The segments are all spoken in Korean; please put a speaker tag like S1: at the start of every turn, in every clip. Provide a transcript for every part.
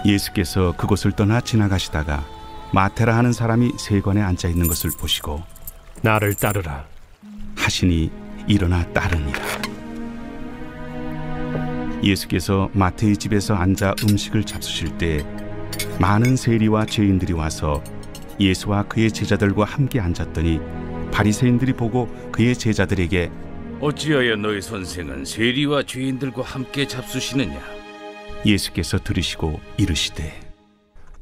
S1: 예수께서 그곳을 떠나 지나가시다가 마태라 하는 사람이 세관에 앉아 있는 것을 보시고
S2: 나를 따르라
S1: 하시니 일어나 따르니라. 예수께서 마태의 집에서 앉아 음식을 잡수실 때 많은 세리와 죄인들이 와서 예수와 그의 제자들과 함께 앉았더니 바리새인들이 보고 그의 제자들에게
S3: 어찌하여 너희 선생은 세리와 죄인들과 함께 잡수시느냐?
S1: 예수께서 들으시고 이르시되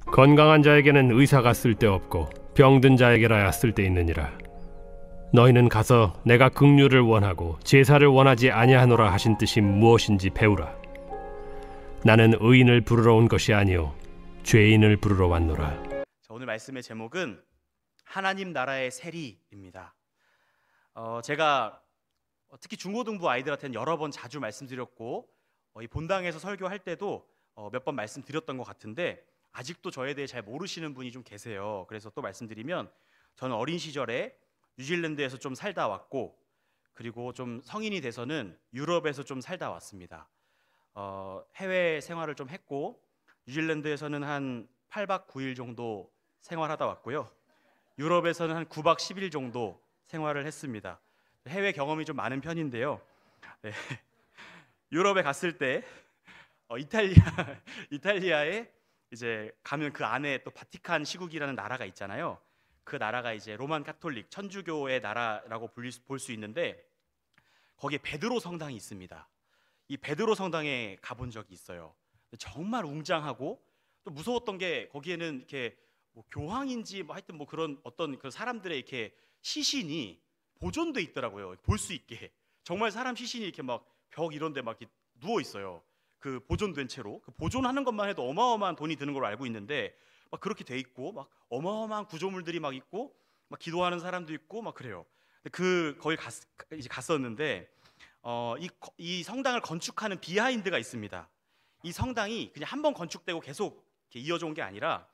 S2: 건강한 자에게는 의사가 쓸데없고 병든 자에게라야 쓸데있느니라. 너희는 가서 내가 긍휼을 원하고 제사를 원하지 아니하노라 하신 뜻이 무엇인지 배우라. 나는 의인을 부르러 온 것이 아니요 죄인을 부르러 왔노라.
S4: 오늘 말씀의 제목은 하나님 나라의 세리입니다. 제가 특히 중고등부 아이들한테는 여러 번 자주 말씀드렸고 이 본당에서 설교할 때도 몇 번 말씀드렸던 것 같은데 아직도 저에 대해 잘 모르시는 분이 좀 계세요. 그래서 또 말씀드리면 저는 어린 시절에 뉴질랜드에서 좀 살다 왔고 그리고 좀 성인이 돼서는 유럽에서 좀 살다 왔습니다. 해외 생활을 좀 했고 뉴질랜드에서는 한 8박 9일 정도 생활하다 왔고요. 유럽에서는 한 9박 10일 정도 생활을 했습니다. 해외 경험이 좀 많은 편인데요. 네. 유럽에 갔을 때 이탈리아에 이제 가면 그 안에 또 바티칸 시국이라는 나라가 있잖아요. 그 나라가 이제 로만 카톨릭 천주교의 나라라고 볼 수 있는데 거기에 베드로 성당이 있습니다. 이 베드로 성당에 가본 적이 있어요. 정말 웅장하고 또 무서웠던 게 거기에는 이렇게 뭐 교황인지 뭐 하여튼 뭐 그런 어떤 그 사람들의 이렇게 시신이 보존돼 있더라고요. 볼 수 있게 정말 사람 시신이 이렇게 막 벽 이런데 막 이렇게 누워 있어요. 그 보존된 채로 그 보존하는 것만 해도 어마어마한 돈이 드는 걸로 알고 있는데 막 그렇게 돼 있고 막 어마어마한 구조물들이 막 있고 막 기도하는 사람도 있고 막 그래요. 거기 이제 갔었는데 이 성당을 건축하는 비하인드가 있습니다. 이 성당이 그냥 한 번 건축되고 계속 이렇게 이어져 온 게 아니라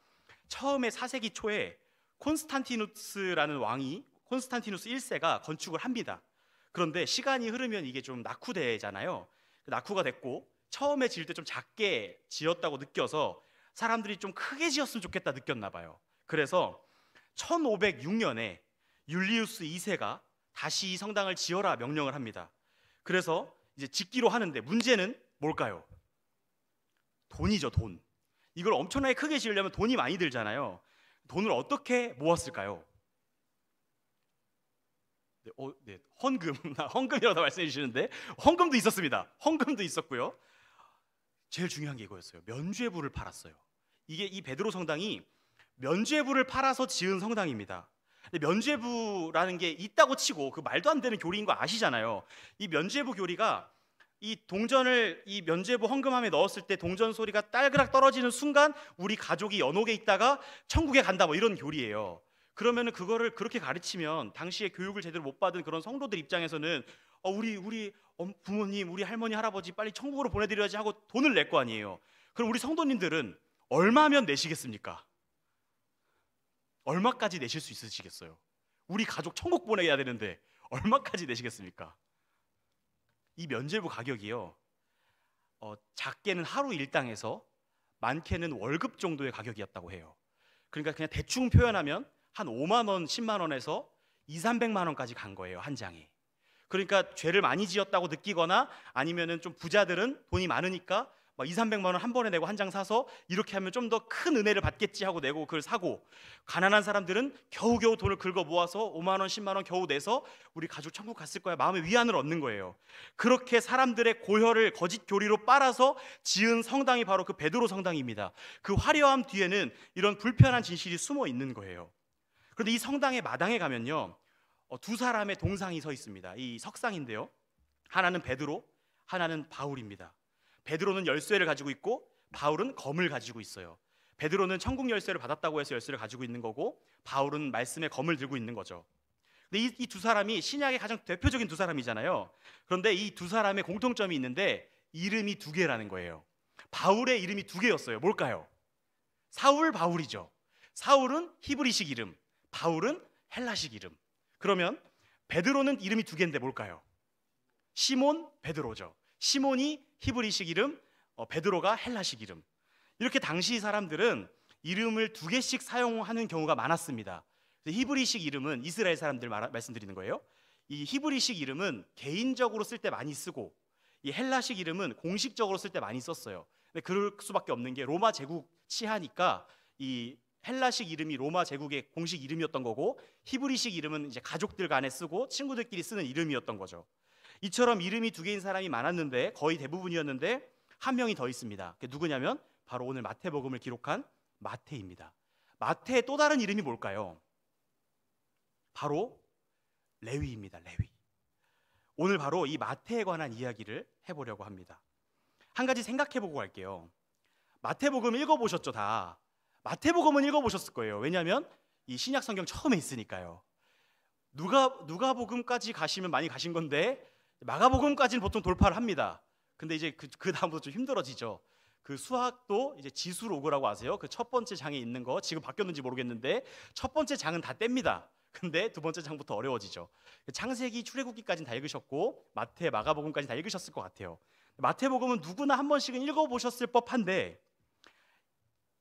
S4: 처음에 4세기 초에 콘스탄티누스라는 왕이 콘스탄티누스 1세가 건축을 합니다. 그런데 시간이 흐르면 이게 좀 낙후되잖아요. 낙후가 됐고 처음에 지을 때 좀 작게 지었다고 느껴서 사람들이 좀 크게 지었으면 좋겠다 느꼈나 봐요. 그래서 1506년에 율리우스 2세가 다시 이 성당을 지어라 명령을 합니다. 그래서 이제 짓기로 하는데 문제는 뭘까요? 돈이죠, 돈. 이걸 엄청나게 크게 지으려면 돈이 많이 들잖아요. 돈을 어떻게 모았을까요? 네, 헌금이라고 말씀해 주시는데 헌금도 있었습니다. 헌금도 있었고요. 제일 중요한 게 이거였어요. 면죄부를 팔았어요. 이 베드로 성당이 면죄부를 팔아서 지은 성당입니다. 근데 면죄부라는 게 있다고 치고 그 말도 안 되는 교리인 거 아시잖아요. 이 면죄부 교리가 이 면죄부 헌금함에 넣었을 때 동전 소리가 딸그락 떨어지는 순간 우리 가족이 연옥에 있다가 천국에 간다 뭐 이런 교리예요. 그러면은 그거를 그렇게 가르치면 당시에 교육을 제대로 못 받은 그런 성도들 입장에서는 우리 부모님, 우리 할머니, 할아버지 빨리 천국으로 보내드려야지 하고 돈을 낼 거 아니에요. 그럼 우리 성도님들은 얼마면 내시겠습니까? 얼마까지 내실 수 있으시겠어요? 우리 가족 천국 보내야 되는데 얼마까지 내시겠습니까? 이 면죄부 가격이요, 작게는 하루 일당에서 많게는 월급 정도의 가격이었다고 해요. 그러니까 그냥 대충 표현하면 한 5만 원, 10만 원에서 2, 300만 원까지 간 거예요, 한 장에. 그러니까 죄를 많이 지었다고 느끼거나 아니면은 좀 부자들은 돈이 많으니까 막 2, 300만 원 한 번에 내고 한 장 사서 이렇게 하면 좀 더 큰 은혜를 받겠지 하고 내고 그걸 사고, 가난한 사람들은 겨우겨우 돈을 긁어 모아서 5만 원, 10만 원 겨우 내서 우리 가족 천국 갔을 거야 마음의 위안을 얻는 거예요. 그렇게 사람들의 고혈을 거짓 교리로 빨아서 지은 성당이 바로 그 베드로 성당입니다. 그 화려함 뒤에는 이런 불편한 진실이 숨어 있는 거예요. 그런데 이 성당의 마당에 가면요, 두 사람의 동상이 서 있습니다. 이 석상인데요, 하나는 베드로, 하나는 바울입니다. 베드로는 열쇠를 가지고 있고 바울은 검을 가지고 있어요. 베드로는 천국 열쇠를 받았다고 해서 열쇠를 가지고 있는 거고 바울은 말씀의 검을 들고 있는 거죠. 근데 이 두 사람이 신약의 가장 대표적인 두 사람이잖아요. 그런데 이 두 사람의 공통점이 있는데 이름이 두 개라는 거예요. 바울의 이름이 두 개였어요. 뭘까요? 사울, 바울이죠. 사울은 히브리식 이름, 바울은 헬라식 이름. 그러면 베드로는 이름이 두 개인데 뭘까요? 시몬, 베드로죠. 시몬이 히브리식 이름, 베드로가 헬라식 이름. 이렇게 당시 사람들은 이름을 두 개씩 사용하는 경우가 많았습니다. 히브리식 이름은 이스라엘 사람들 말씀드리는 거예요. 이 히브리식 이름은 개인적으로 쓸 때 많이 쓰고, 이 헬라식 이름은 공식적으로 쓸 때 많이 썼어요. 근데 그럴 수밖에 없는 게 로마 제국 치하니까 이 헬라식 이름이 로마 제국의 공식 이름이었던 거고, 히브리식 이름은 이제 가족들 간에 쓰고 친구들끼리 쓰는 이름이었던 거죠. 이처럼 이름이 두 개인 사람이 많았는데, 거의 대부분이었는데 한 명이 더 있습니다. 그게 누구냐면 바로 오늘 마태복음을 기록한 마태입니다. 마태의 또 다른 이름이 뭘까요? 바로 레위입니다. 레위. 오늘 바로 이 마태에 관한 이야기를 해보려고 합니다. 한 가지 생각해보고 갈게요. 마태복음 읽어보셨죠? 다 마태복음은 읽어보셨을 거예요. 왜냐하면 이 신약 성경 처음에 있으니까요. 누가복음까지 가시면 많이 가신 건데, 마가복음까지는 보통 돌파를 합니다. 근데 이제 그 다음부터 좀 힘들어지죠. 그 수학도 이제 지수로그라고 아세요? 그 첫 번째 장에 있는 거 지금 바뀌었는지 모르겠는데 첫 번째 장은 다 뗍니다. 근데 두 번째 장부터 어려워지죠. 창세기, 출애굽기까지는 다 읽으셨고 마태, 마가복음까지 다 읽으셨을 것 같아요. 마태복음은 누구나 한 번씩은 읽어보셨을 법한데,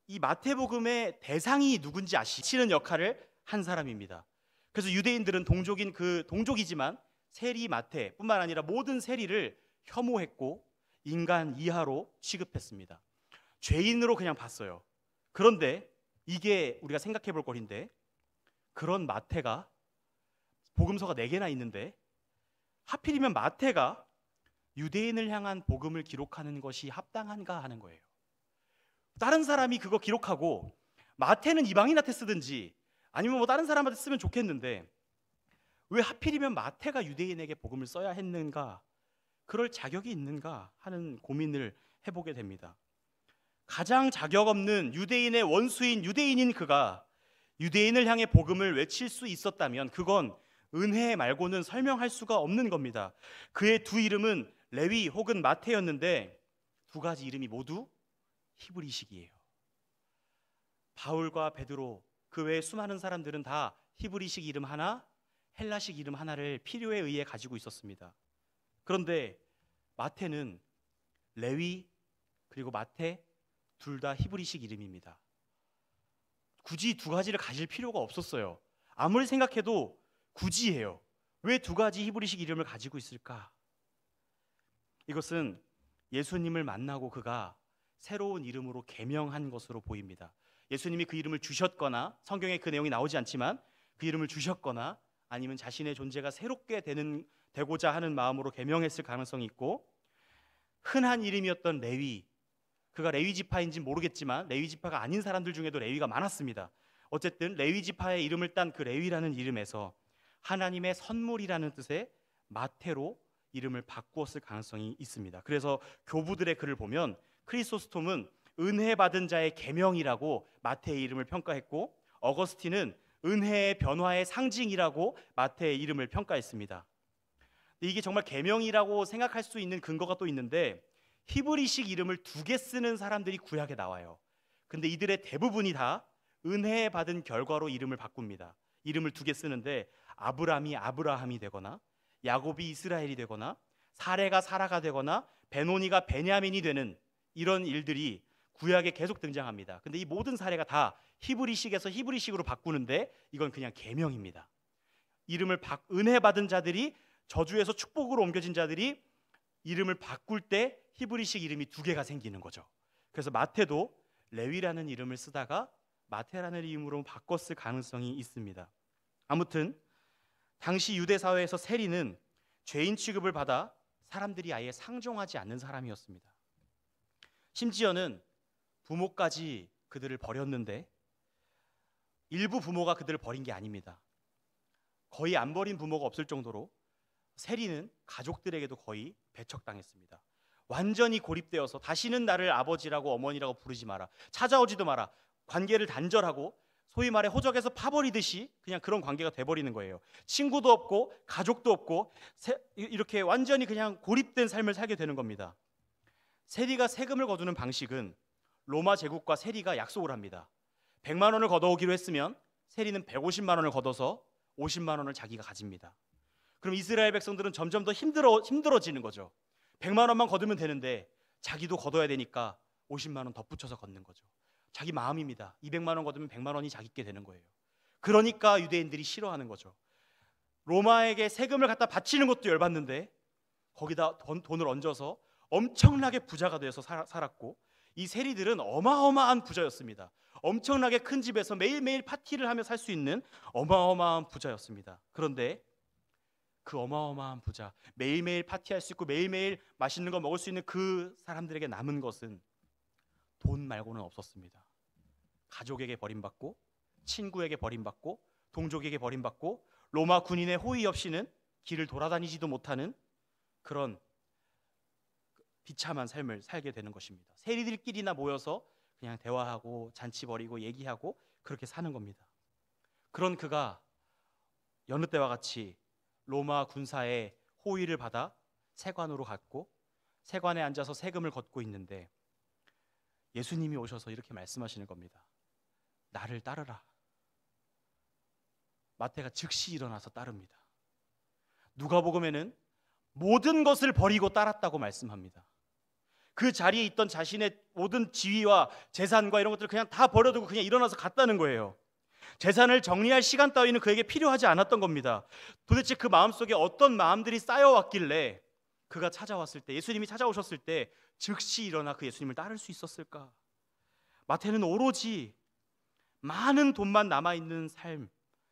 S4: 이 마태복음의 대상이 누군지 아시는 역할을 한 사람입니다. 그래서 유대인들은 동족이지만 세리 마태뿐만 아니라 모든 세리를 혐오했고 인간 이하로 취급했습니다. 죄인으로 그냥 봤어요. 그런데 이게 우리가 생각해 볼 거리인데, 그런 마태가 복음서가 4개나 있는데 하필이면 마태가 유대인을 향한 복음을 기록하는 것이 합당한가 하는 거예요. 다른 사람이 그거 기록하고 마태는 이방인한테 쓰든지 아니면 뭐 다른 사람한테 쓰면 좋겠는데 왜 하필이면 마태가 유대인에게 복음을 써야 했는가, 그럴 자격이 있는가 하는 고민을 해보게 됩니다. 가장 자격 없는 유대인의 원수인 유대인인 그가 유대인을 향해 복음을 외칠 수 있었다면 그건 은혜 말고는 설명할 수가 없는 겁니다. 그의 두 이름은 레위 혹은 마태였는데 두 가지 이름이 모두 히브리식이에요. 바울과 베드로, 그 외에 수많은 사람들은 다 히브리식 이름 하나, 헬라식 이름 하나를 필요에 의해 가지고 있었습니다. 그런데 마태는 레위 그리고 마태 둘 다 히브리식 이름입니다. 굳이 두 가지를 가질 필요가 없었어요. 아무리 생각해도 굳이 해요. 왜 두 가지 히브리식 이름을 가지고 있을까? 이것은 예수님을 만나고 그가 새로운 이름으로 계명한 것으로 보입니다. 예수님이 그 이름을 주셨거나, 성경에 그 내용이 나오지 않지만 그 이름을 주셨거나 아니면 자신의 존재가 새롭게 되고자 하는 마음으로 계명했을 가능성이 있고, 흔한 이름이었던 레위, 그가 레위 지파인지 모르겠지만 레위 지파가 아닌 사람들 중에도 레위가 많았습니다. 어쨌든 레위 지파의 이름을 딴 그 레위라는 이름에서 하나님의 선물이라는 뜻의 마태로 이름을 바꾸었을 가능성이 있습니다. 그래서 교부들의 글을 보면 크리소스톰은 은혜 받은 자의 계명이라고 마태의 이름을 평가했고, 어거스틴은 은혜의 변화의 상징이라고 마태의 이름을 평가했습니다. 이게 정말 계명이라고 생각할 수 있는 근거가 또 있는데, 히브리식 이름을 2개 쓰는 사람들이 구약에 나와요. 근데 이들의 대부분이 다 은혜 받은 결과로 이름을 바꿉니다. 이름을 2개 쓰는데 아브람이 아브라함이 되거나, 야곱이 이스라엘이 되거나, 사레가 사라가 되거나, 베노니가 베냐민이 되는 이런 일들이 구약에 계속 등장합니다. 근데 이 모든 사례가 다 히브리식에서 히브리식으로 바꾸는데 이건 그냥 계명입니다. 이름을 은혜 받은 자들이, 저주에서 축복으로 옮겨진 자들이 이름을 바꿀 때 히브리식 이름이 2개가 생기는 거죠. 그래서 마태도 레위라는 이름을 쓰다가 마태라는 이름으로 바꿨을 가능성이 있습니다. 아무튼 당시 유대 사회에서 세리는 죄인 취급을 받아 사람들이 아예 상종하지 않는 사람이었습니다. 심지어는 부모까지 그들을 버렸는데, 일부 부모가 그들을 버린 게 아닙니다. 거의 안 버린 부모가 없을 정도로 세리는 가족들에게도 거의 배척당했습니다. 완전히 고립되어서 다시는 나를 아버지라고 어머니라고 부르지 마라, 찾아오지도 마라, 관계를 단절하고 소위 말해 호적에서 파버리듯이 그냥 그런 관계가 돼버리는 거예요. 친구도 없고 가족도 없고 이렇게 완전히 그냥 고립된 삶을 살게 되는 겁니다. 세리가 세금을 거두는 방식은 로마 제국과 세리가 약속을 합니다. 100만 원을 걷어오기로 했으면 세리는 150만 원을 걷어서 50만 원을 자기가 가집니다. 그럼 이스라엘 백성들은 점점 더 힘들어지는 거죠. 100만 원만 거두면 되는데 자기도 걷어야 되니까 50만 원 덧붙여서 걷는 거죠. 자기 마음입니다. 200만 원 걷으면 100만 원이 자기께 되는 거예요. 그러니까 유대인들이 싫어하는 거죠. 로마에게 세금을 갖다 바치는 것도 열받는데 거기다 돈을 얹어서 엄청나게 부자가 되어서 살았고, 이 세리들은 어마어마한 부자였습니다. 엄청나게 큰 집에서 매일매일 파티를 하며 살 수 있는 어마어마한 부자였습니다. 그런데 그 어마어마한 부자, 매일매일 파티할 수 있고 매일매일 맛있는 거 먹을 수 있는 그 사람들에게 남은 것은 돈 말고는 없었습니다. 가족에게 버림받고, 친구에게 버림받고, 동족에게 버림받고, 로마 군인의 호의 없이는 길을 돌아다니지도 못하는 그런 비참한 삶을 살게 되는 것입니다. 세리들끼리나 모여서 그냥 대화하고 잔치 벌이고 얘기하고 그렇게 사는 겁니다. 그런 그가 여느 때와 같이 로마 군사의 호의를 받아 세관으로 갔고, 세관에 앉아서 세금을 걷고 있는데 예수님이 오셔서 이렇게 말씀하시는 겁니다. 나를 따르라. 마태가 즉시 일어나서 따릅니다. 누가복음에는 모든 것을 버리고 따랐다고 말씀합니다. 그 자리에 있던 자신의 모든 지위와 재산과 이런 것들을 그냥 다 버려두고 그냥 일어나서 갔다는 거예요. 재산을 정리할 시간 따위는 그에게 필요하지 않았던 겁니다. 도대체 그 마음속에 어떤 마음들이 쌓여왔길래 그가 찾아왔을 때, 예수님이 찾아오셨을 때 즉시 일어나 그 예수님을 따를 수 있었을까? 마태는 오로지 많은 돈만 남아있는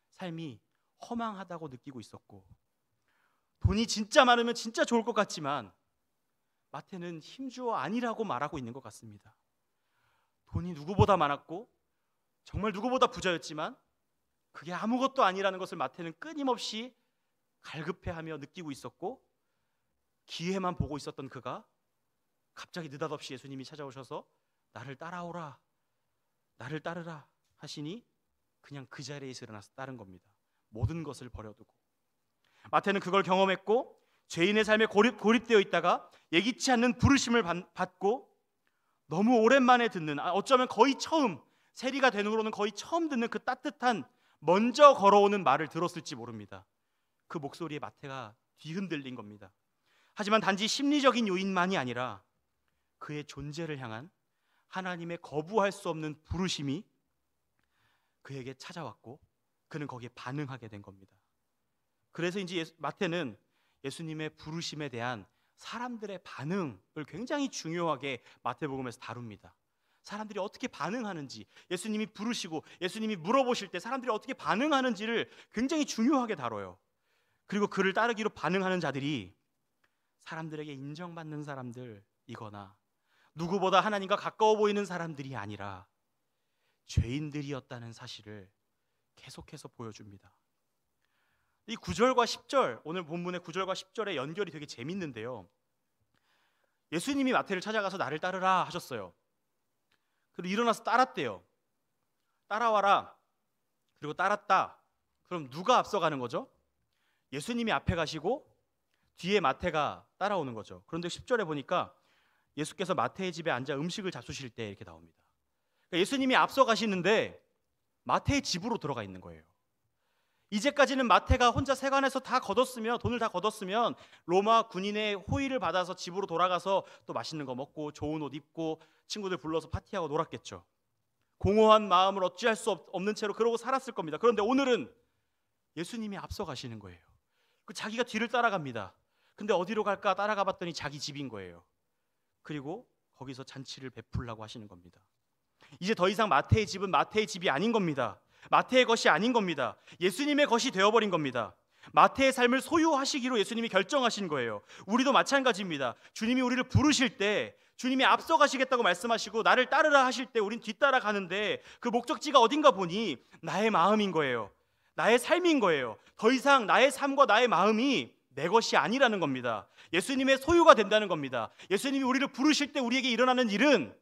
S4: 삶이 허망하다고 느끼고 있었고, 돈이 진짜 많으면 진짜 좋을 것 같지만 마태는 힘주어 아니라고 말하고 있는 것 같습니다. 돈이 누구보다 많았고 정말 누구보다 부자였지만 그게 아무것도 아니라는 것을 마태는 끊임없이 갈급해하며 느끼고 있었고, 기회만 보고 있었던 그가 갑자기 느닷없이 예수님이 찾아오셔서 나를 따라오라, 나를 따르라 하시니 그냥 그 자리에서 일어나서 따른 겁니다. 모든 것을 버려두고. 마태는 그걸 경험했고 죄인의 삶에 고립되어 있다가 예기치 않는 부르심을 받고 너무 오랜만에 듣는, 어쩌면 거의 처음, 세리가 된 후로는 거의 처음 듣는 그 따뜻한 먼저 걸어오는 말을 들었을지 모릅니다. 그 목소리에 마태가 뒤흔들린 겁니다. 하지만 단지 심리적인 요인만이 아니라 그의 존재를 향한 하나님의 거부할 수 없는 부르심이 그에게 찾아왔고 그는 거기에 반응하게 된 겁니다. 그래서인지 마태는 예수님의 부르심에 대한 사람들의 반응을 굉장히 중요하게 마태복음에서 다룹니다. 사람들이 어떻게 반응하는지, 예수님이 부르시고 예수님이 물어보실 때 사람들이 어떻게 반응하는지를 굉장히 중요하게 다뤄요. 그리고 그를 따르기로 반응하는 자들이 사람들에게 인정받는 사람들이거나 누구보다 하나님과 가까워 보이는 사람들이 아니라 죄인들이었다는 사실을 계속해서 보여줍니다. 이 9절과 10절, 오늘 본문의 9절과 10절의 연결이 되게 재밌는데요. 예수님이 마태를 찾아가서 나를 따르라 하셨어요. 그리고 일어나서 따랐대요. 따라와라. 그리고 따랐다. 그럼 누가 앞서가는 거죠? 예수님이 앞에 가시고 뒤에 마태가 따라오는 거죠. 그런데 10절에 보니까 예수께서 마태의 집에 앉아 음식을 잡수실 때 이렇게 나옵니다. 그러니까 예수님이 앞서 가시는데 마태의 집으로 들어가 있는 거예요. 이제까지는 마태가 혼자 세관에서 다 걷었으면, 돈을 다 걷었으면 로마 군인의 호의를 받아서 집으로 돌아가서 또 맛있는 거 먹고 좋은 옷 입고 친구들 불러서 파티하고 놀았겠죠. 공허한 마음을 어찌할 수 없는 채로 그러고 살았을 겁니다. 그런데 오늘은 예수님이 앞서 가시는 거예요. 자기가 뒤를 따라갑니다. 근데 어디로 갈까 따라가 봤더니 자기 집인 거예요. 그리고 거기서 잔치를 베풀라고 하시는 겁니다. 이제 더 이상 마태의 집은 마태의 집이 아닌 겁니다. 마태의 것이 아닌 겁니다. 예수님의 것이 되어버린 겁니다. 마태의 삶을 소유하시기로 예수님이 결정하신 거예요. 우리도 마찬가지입니다. 주님이 우리를 부르실 때, 주님이 앞서 가시겠다고 말씀하시고 나를 따르라 하실 때 우린 뒤따라 가는데 그 목적지가 어딘가 보니 나의 마음인 거예요. 나의 삶인 거예요. 더 이상 나의 삶과 나의 마음이 내 것이 아니라는 겁니다. 예수님의 소유가 된다는 겁니다. 예수님이 우리를 부르실 때 우리에게 일어나는 일은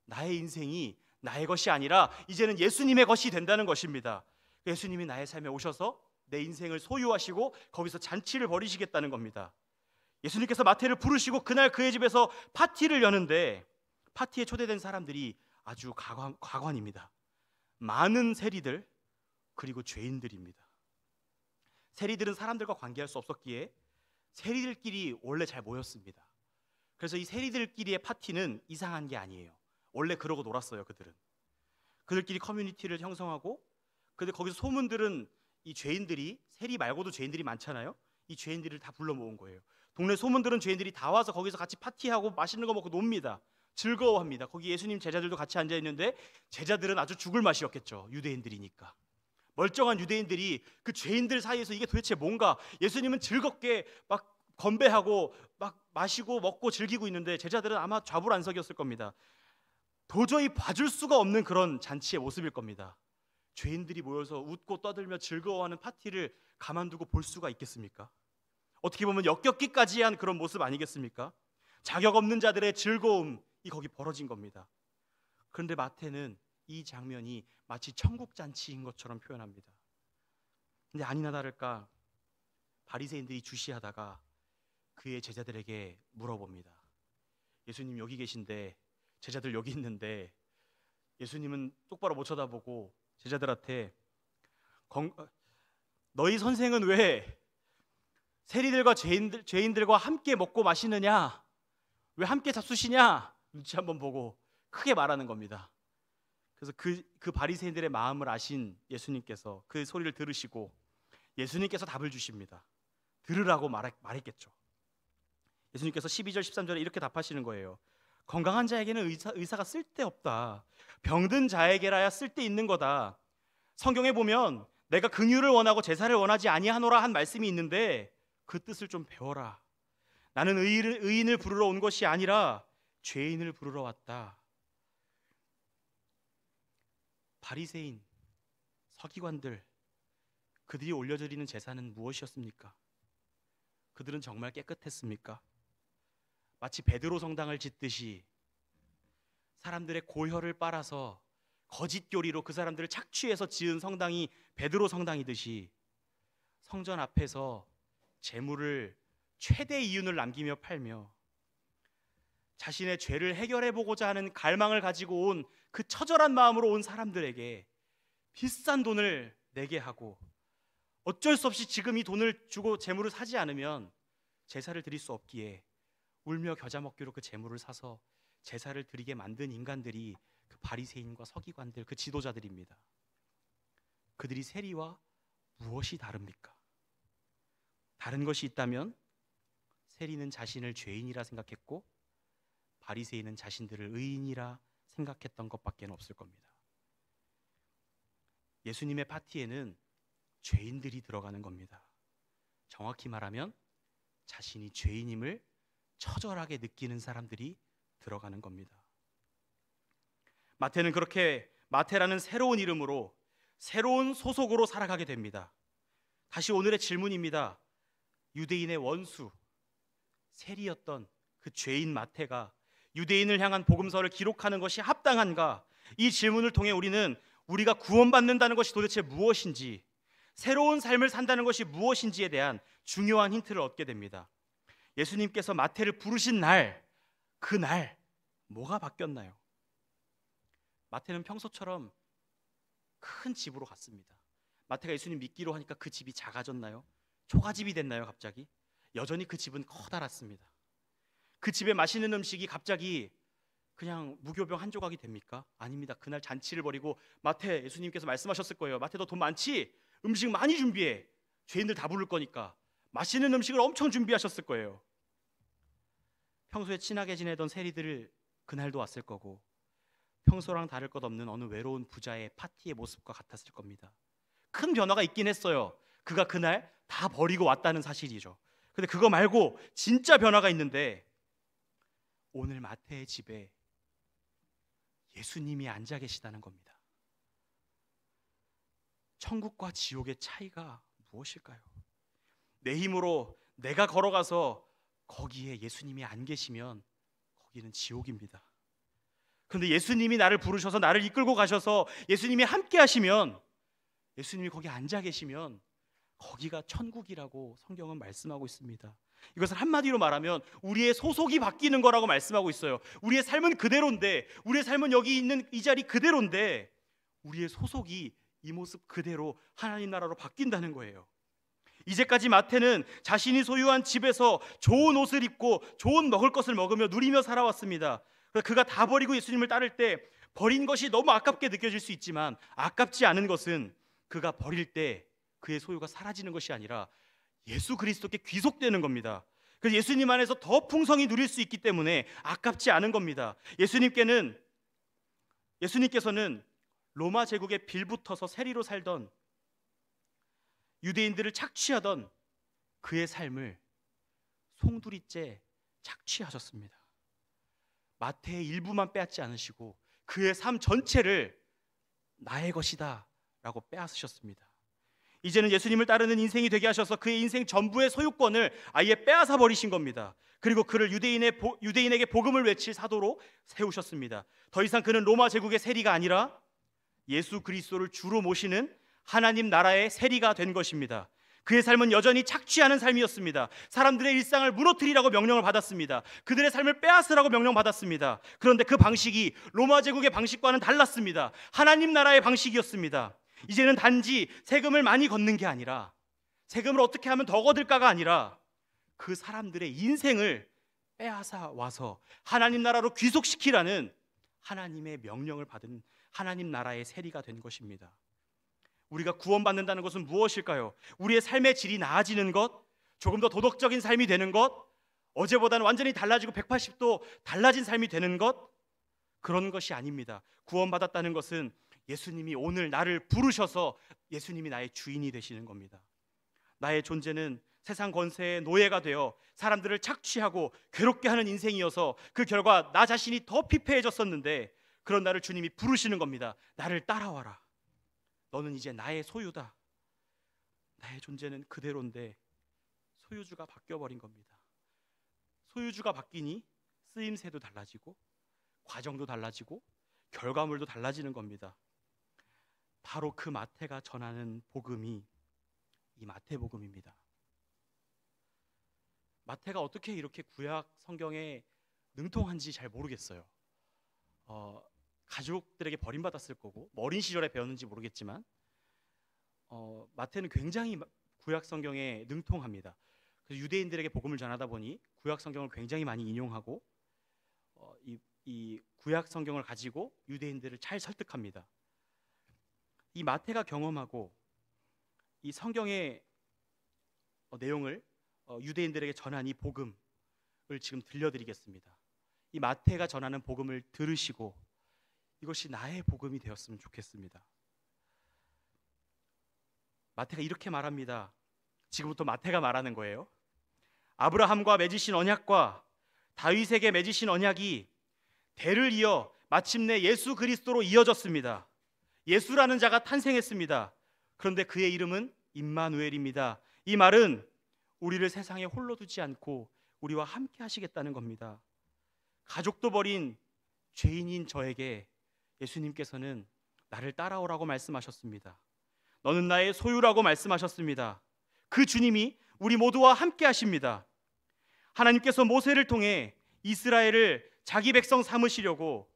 S4: 나의 인생이 나의 것이 아니라 이제는 예수님의 것이 된다는 것입니다. 예수님이 나의 삶에 오셔서 내 인생을 소유하시고 거기서 잔치를 벌이시겠다는 겁니다. 예수님께서 마태를 부르시고 그날 그의 집에서 파티를 여는데 파티에 초대된 사람들이 아주 가관입니다. 많은 세리들 그리고 죄인들입니다. 세리들은 사람들과 관계할 수 없었기에 세리들끼리 원래 잘 모였습니다. 그래서 이 세리들끼리의 파티는 이상한 게 아니에요. 원래 그러고 놀았어요. 그들끼리 커뮤니티를 형성하고, 근데 거기서 소문들은 이 죄인들이, 세리 말고도 죄인들이 많잖아요. 이 죄인들을 다 불러 모은 거예요. 동네 소문들은 죄인들이 다 와서 거기서 같이 파티하고 맛있는 거 먹고 놉니다. 즐거워합니다. 거기 예수님 제자들도 같이 앉아 있는데 제자들은 아주 죽을 맛이었겠죠. 유대인들이니까. 멀쩡한 유대인들이 그 죄인들 사이에서 이게 도대체 뭔가, 예수님은 즐겁게 막 건배하고 막 마시고 먹고 즐기고 있는데 제자들은 아마 좌불안석이었을 겁니다. 도저히 봐줄 수가 없는 그런 잔치의 모습일 겁니다. 죄인들이 모여서 웃고 떠들며 즐거워하는 파티를 가만두고 볼 수가 있겠습니까? 어떻게 보면 역겹기까지 한 그런 모습 아니겠습니까? 자격 없는 자들의 즐거움이 거기 벌어진 겁니다. 그런데 마태는 이 장면이 마치 천국 잔치인 것처럼 표현합니다. 근데 아니나 다를까 바리새인들이 주시하다가 그의 제자들에게 물어봅니다. 예수님 여기 계신데, 제자들 여기 있는데, 예수님은 똑바로 못 쳐다보고 제자들한테 너희 선생은 왜 세리들과 죄인들과 함께 먹고 마시느냐? 왜 함께 잡수시냐? 눈치 한번 보고 크게 말하는 겁니다. 그래서 그 바리새인들의 마음을 아신 예수님께서 그 소리를 들으시고 예수님께서 답을 주십니다. 들으라고 말했겠죠. 예수님께서 12절 13절에 이렇게 답하시는 거예요. 건강한 자에게는 의사가 쓸데없다. 병든 자에게라야 쓸데있는 거다. 성경에 보면 내가 긍휼을 원하고 제사를 원하지 아니하노라 한 말씀이 있는데 그 뜻을 좀 배워라. 나는 의인을 부르러 온 것이 아니라 죄인을 부르러 왔다. 바리새인, 서기관들, 그들이 올려드리는 제사는 무엇이었습니까? 그들은 정말 깨끗했습니까? 마치 베드로 성당을 짓듯이 사람들의 고혈을 빨아서 거짓 교리로 그 사람들을 착취해서 지은 성당이 베드로 성당이듯이 성전 앞에서 재물을 최대 이윤을 남기며 팔며 자신의 죄를 해결해보고자 하는 갈망을 가지고 온 그 처절한 마음으로 온 사람들에게 비싼 돈을 내게 하고 어쩔 수 없이 지금 이 돈을 주고 재물을 사지 않으면 제사를 드릴 수 없기에 울며 겨자 먹기로 그 재물을 사서 제사를 드리게 만든 인간들이 그 바리새인과 서기관들, 그 지도자들입니다. 그들이 세리와 무엇이 다릅니까? 다른 것이 있다면 세리는 자신을 죄인이라 생각했고 바리새인은 자신들을 의인이라 생각했던 것밖에 없을 겁니다. 예수님의 파티에는 죄인들이 들어가는 겁니다. 정확히 말하면 자신이 죄인임을 처절하게 느끼는 사람들이 들어가는 겁니다. 마태는 그렇게 마태라는 새로운 이름으로 새로운 소속으로 살아가게 됩니다. 다시 오늘의 질문입니다. 유대인의 원수, 세리였던 그 죄인 마태가 유대인을 향한 복음서를 기록하는 것이 합당한가? 이 질문을 통해 우리는 우리가 구원받는다는 것이 도대체 무엇인지, 새로운 삶을 산다는 것이 무엇인지에 대한 중요한 힌트를 얻게 됩니다. 예수님께서 마태를 부르신 날, 그날 뭐가 바뀌었나요? 마태는 평소처럼 큰 집으로 갔습니다. 마태가 예수님 믿기로 하니까 그 집이 작아졌나요? 초가집이 됐나요? 갑자기? 여전히 그 집은 커다랗습니다. 그 집에 맛있는 음식이 갑자기 그냥 무교병 한 조각이 됩니까? 아닙니다. 그날 잔치를 벌이고 마태, 예수님께서 말씀하셨을 거예요. 마태 너 돈 많지? 음식 많이 준비해. 죄인들 다 부를 거니까. 맛있는 음식을 엄청 준비하셨을 거예요. 평소에 친하게 지내던 세리들을 그날도 왔을 거고 평소랑 다를 것 없는 어느 외로운 부자의 파티의 모습과 같았을 겁니다. 큰 변화가 있긴 했어요. 그가 그날 다 버리고 왔다는 사실이죠. 근데 그거 말고 진짜 변화가 있는데 오늘 마태의 집에 예수님이 앉아 계시다는 겁니다. 천국과 지옥의 차이가 무엇일까요? 내 힘으로 내가 걸어가서 거기에 예수님이 안 계시면 거기는 지옥입니다. 그런데 예수님이 나를 부르셔서 나를 이끌고 가셔서 예수님이 함께 하시면, 예수님이 거기 앉아 계시면 거기가 천국이라고 성경은 말씀하고 있습니다. 이것을 한마디로 말하면 우리의 소속이 바뀌는 거라고 말씀하고 있어요. 우리의 삶은 그대로인데, 우리의 삶은 여기 있는 이 자리 그대로인데 우리의 소속이 이 모습 그대로 하나님 나라로 바뀐다는 거예요. 이제까지 마태는 자신이 소유한 집에서 좋은 옷을 입고 좋은 먹을 것을 먹으며 누리며 살아왔습니다. 그가 다 버리고 예수님을 따를 때 버린 것이 너무 아깝게 느껴질 수 있지만 아깝지 않은 것은 그가 버릴 때 그의 소유가 사라지는 것이 아니라 예수 그리스도께 귀속되는 겁니다. 그래서 예수님 안에서 더 풍성히 누릴 수 있기 때문에 아깝지 않은 겁니다. 예수님께서는 로마 제국에 빌붙어서 세리로 살던 유대인들을 착취하던 그의 삶을 송두리째 착취하셨습니다. 마태의 일부만 빼앗지 않으시고 그의 삶 전체를 나의 것이다 라고 빼앗으셨습니다. 이제는 예수님을 따르는 인생이 되게 하셔서 그의 인생 전부의 소유권을 아예 빼앗아 버리신 겁니다. 그리고 그를 유대인에게 복음을 외칠 사도로 세우셨습니다. 더 이상 그는 로마 제국의 세리가 아니라 예수 그리스도를 주로 모시는 하나님 나라의 세리가 된 것입니다. 그의 삶은 여전히 착취하는 삶이었습니다. 사람들의 일상을 무너뜨리라고 명령을 받았습니다. 그들의 삶을 빼앗으라고 명령받았습니다. 그런데 그 방식이 로마 제국의 방식과는 달랐습니다. 하나님 나라의 방식이었습니다. 이제는 단지 세금을 많이 걷는 게 아니라, 세금을 어떻게 하면 더 거둘까가 아니라 그 사람들의 인생을 빼앗아 와서 하나님 나라로 귀속시키라는 하나님의 명령을 받은 하나님 나라의 세리가 된 것입니다. 우리가 구원받는다는 것은 무엇일까요? 우리의 삶의 질이 나아지는 것, 조금 더 도덕적인 삶이 되는 것, 어제보다는 완전히 달라지고 180도 달라진 삶이 되는 것, 그런 것이 아닙니다. 구원받았다는 것은 예수님이 오늘 나를 부르셔서 예수님이 나의 주인이 되시는 겁니다. 나의 존재는 세상 권세의 노예가 되어 사람들을 착취하고 괴롭게 하는 인생이어서 그 결과 나 자신이 더 피폐해졌었는데, 그런 나를 주님이 부르시는 겁니다. 나를 따라와라. 너는 이제 나의 소유다. 나의 존재는 그대로인데 소유주가 바뀌어버린 겁니다. 소유주가 바뀌니 쓰임새도 달라지고 과정도 달라지고 결과물도 달라지는 겁니다. 바로 그 마태가 전하는 복음이 이 마태복음입니다. 마태가 어떻게 이렇게 구약 성경에 능통한지 잘 모르겠어요. 가족들에게 버림받았을 거고 어린 시절에 배웠는지 모르겠지만 마태는 굉장히 구약 성경에 능통합니다. 그래서 유대인들에게 복음을 전하다 보니 구약 성경을 굉장히 많이 인용하고 이 구약 성경을 가지고 유대인들을 잘 설득합니다. 이 마태가 경험하고 이 성경의 내용을 유대인들에게 전한 이 복음을 지금 들려드리겠습니다. 이 마태가 전하는 복음을 들으시고 이것이 나의 복음이 되었으면 좋겠습니다. 마태가 이렇게 말합니다. 지금부터 마태가 말하는 거예요. 아브라함과 맺으신 언약과 다윗에게 맺으신 언약이 대를 이어 마침내 예수 그리스도로 이어졌습니다. 예수라는 자가 탄생했습니다. 그런데 그의 이름은 임마누엘입니다. 이 말은 우리를 세상에 홀로 두지 않고 우리와 함께 하시겠다는 겁니다. 가족도 버린 죄인인 저에게 예수님께서는 나를 따라오라고 말씀하셨습니다. 너는 나의 소유라고 말씀하셨습니다. 그 주님이 우리 모두와 함께 하십니다. 하나님께서 모세를 통해 이스라엘을 자기 백성 삼으시려고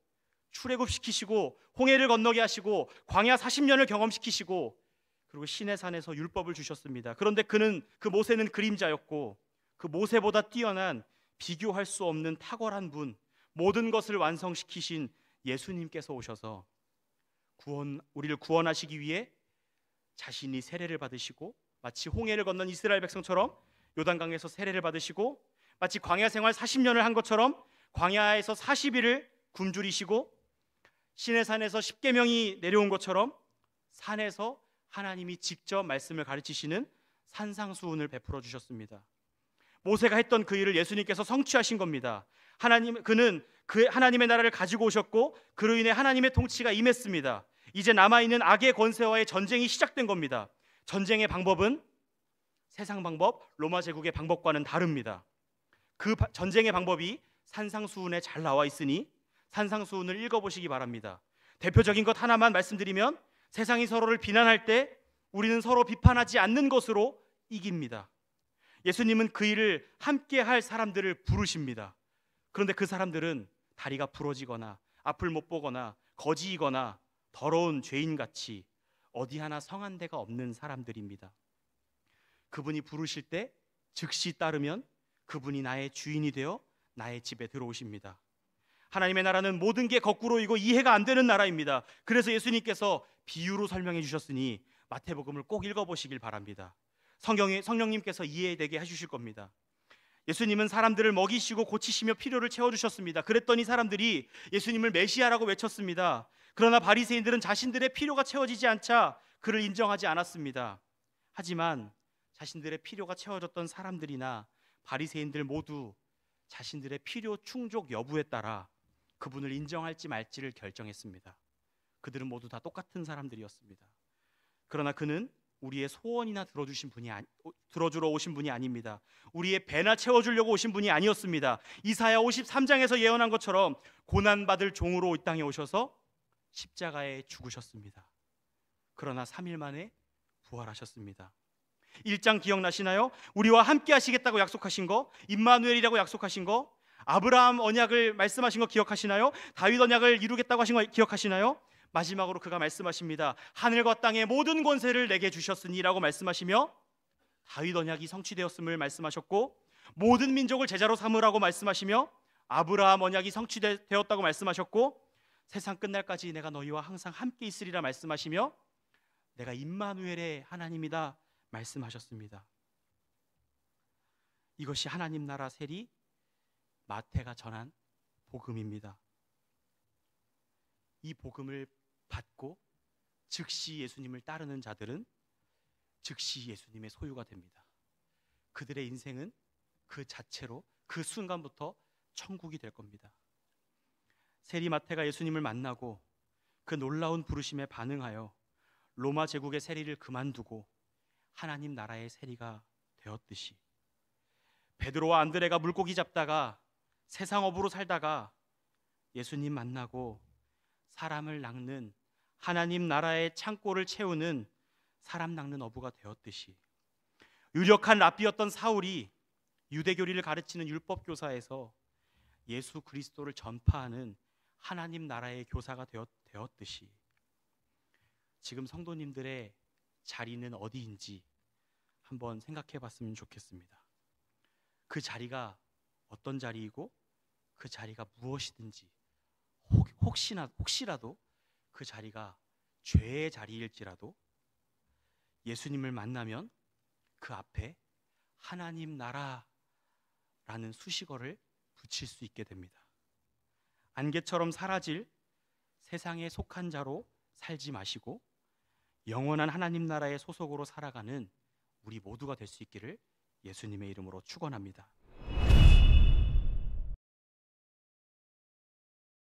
S4: 출애굽시키시고 홍해를 건너게 하시고 광야 40년을 경험시키시고 그리고 시내산에서 율법을 주셨습니다. 그런데 그 모세는 그림자였고 그 모세보다 뛰어난 비교할 수 없는 탁월한 분, 모든 것을 완성시키신 예수님께서 오셔서 우리를 구원하시기 위해 자신이 세례를 받으시고 마치 홍해를 건넌 이스라엘 백성처럼 요단강에서 세례를 받으시고 마치 광야 생활 40년을 한 것처럼 광야에서 40일을 굶주리시고 시내산에서 십계명이 내려온 것처럼 산에서 하나님이 직접 말씀을 가르치시는 산상수훈을 베풀어 주셨습니다. 모세가 했던 그 일을 예수님께서 성취하신 겁니다. 그는 그 하나님의 나라를 가지고 오셨고 그로 인해 하나님의 통치가 임했습니다. 이제 남아있는 악의 권세와의 전쟁이 시작된 겁니다. 전쟁의 방법은 세상 방법, 로마 제국의 방법과는 다릅니다. 그 전쟁의 방법이 산상수훈에 잘 나와 있으니 산상수훈을 읽어보시기 바랍니다. 대표적인 것 하나만 말씀드리면 세상이 서로를 비난할 때 우리는 서로 비판하지 않는 것으로 이깁니다. 예수님은 그 일을 함께 할 사람들을 부르십니다. 그런데 그 사람들은 다리가 부러지거나 앞을 못 보거나 거지이거나 더러운 죄인같이 어디 하나 성한 데가 없는 사람들입니다. 그분이 부르실 때 즉시 따르면 그분이 나의 주인이 되어 나의 집에 들어오십니다. 하나님의 나라는 모든 게 거꾸로이고 이해가 안 되는 나라입니다. 그래서 예수님께서 비유로 설명해 주셨으니 마태복음을 꼭 읽어보시길 바랍니다. 성령님께서 이해되게 해주실 겁니다. 예수님은 사람들을 먹이시고 고치시며 필요를 채워주셨습니다. 그랬더니 사람들이 예수님을 메시아라고 외쳤습니다. 그러나 바리새인들은 자신들의 필요가 채워지지 않자 그를 인정하지 않았습니다. 하지만 자신들의 필요가 채워졌던 사람들이나 바리새인들 모두 자신들의 필요 충족 여부에 따라 그분을 인정할지 말지를 결정했습니다. 그들은 모두 다 똑같은 사람들이었습니다. 그러나 그는 우리의 소원이나 들어주러 오신 분이 아닙니다. 우리의 배나 채워주려고 오신 분이 아니었습니다. 이사야 53장에서 예언한 것처럼 고난받을 종으로 이 땅에 오셔서 십자가에 죽으셨습니다. 그러나 3일 만에 부활하셨습니다. 1장 기억나시나요? 우리와 함께 하시겠다고 약속하신 거, 임마누엘이라고 약속하신 거, 아브라함 언약을 말씀하신 거 기억하시나요? 다윗 언약을 이루겠다고 하신 거 기억하시나요? 마지막으로 그가 말씀하십니다. 하늘과 땅의 모든 권세를 내게 주셨으니 라고 말씀하시며 다윗 언약이 성취되었음을 말씀하셨고, 모든 민족을 제자로 삼으라고 말씀하시며 아브라함 언약이 성취되었다고 말씀하셨고, 세상 끝날까지 내가 너희와 항상 함께 있으리라 말씀하시며 내가 임마누엘의 하나님이다 말씀하셨습니다. 이것이 하나님 나라 세리 마태가 전한 복음입니다. 이 복음을 받고 즉시 예수님을 따르는 자들은 즉시 예수님의 소유가 됩니다. 그들의 인생은 그 자체로 그 순간부터 천국이 될 겁니다. 세리 마태가 예수님을 만나고 그 놀라운 부르심에 반응하여 로마 제국의 세리를 그만두고 하나님 나라의 세리가 되었듯이, 베드로와 안드레가 물고기 잡다가 세상 어부로 살다가 예수님 만나고 사람을 낚는 하나님 나라의 창고를 채우는 사람 낚는 어부가 되었듯이, 유력한 랍비였던 사울이 유대교리를 가르치는 율법교사에서 예수 그리스도를 전파하는 하나님 나라의 교사가 되었듯이, 지금 성도님들의 자리는 어디인지 한번 생각해 봤으면 좋겠습니다. 그 자리가 어떤 자리이고 그 자리가 무엇이든지, 혹시라도 그 자리가 죄의 자리일지라도 예수님을 만나면 그 앞에 하나님 나라라는 수식어를 붙일 수 있게 됩니다. 안개처럼 사라질 세상에 속한 자로 살지 마시고 영원한 하나님 나라의 소속으로 살아가는 우리 모두가 될 수 있기를 예수님의 이름으로 축원합니다.